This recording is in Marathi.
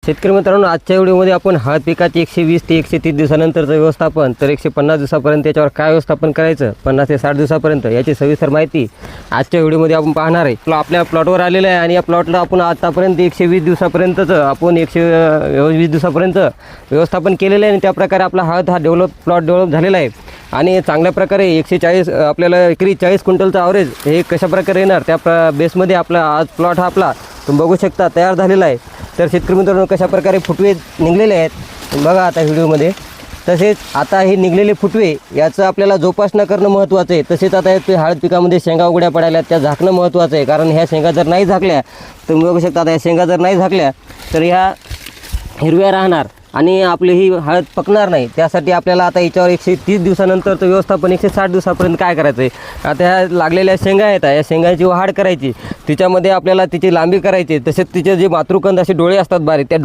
शेतकरी मित्रांनो, आजच्या व्हिडिओमध्ये आपण हळद पिकाचे 120 ते 130 दिवसानंतरचं व्यवस्थापन, तर 150 दिवसापर्यंत याच्यावर काय व्यवस्थापन करायचं, 50 ते 60 दिवसापर्यंत याची सविस्तर माहिती आजच्या व्हिडिओमध्ये आपण पाहणार आहे. आपल्या प्लॉटवर आलेलं आहे आणि या प्लॉटला आपण आतापर्यंत 120 दिवसापर्यंतचं आपण 120 दिवसापर्यंत व्यवस्थापन केलेलं आहे आणि त्याप्रकारे आपला हळद हा प्लॉट डेव्हलप झालेला आहे. आणि चांगल्या प्रकारे 140 आपल्याला एकरी 40 क्विंटलचं ॲव्हरेज हे कशा प्रकारे येणार त्या बेसमध्ये आपला आज प्लॉट हा आपला तुम्ही बघू शकता तयार झालेला आहे. तर शेतकरी मित्रांनो, कशा प्रकारे फुटवे निघलेले आहेत बघा आता व्हिडिओमध्ये. तसेच आता हे निघलेले फुटवे याचं आपल्याला जोपासना करणं महत्त्वाचं आहे. तसेच आता ते हळद पिकामध्ये शेंगा उघड्या पडायला त्या झाकणं महत्त्वाचं आहे. कारण ह्या शेंगा जर नाही झाकल्या तर तुम्ही बघू शकता, आता ह्या शेंगा जर नाही झाकल्या तर ह्या हिरव्या राहणार आणि आपली ही हळद पकणार नाही. त्यासाठी आपल्याला आता याच्यावर 130 दिवसानंतरचं व्यवस्थापन 160 दिवसापर्यंत काय करायचं आहे. आता ह्या लागलेल्या शेंगा आहेत, या शेंगाची वाढ करायची, तिच्यामध्ये आपल्याला तिची लांबी करायची. तसेच तिचे जे मातृकंद असे डोळे असतात बारीक, त्या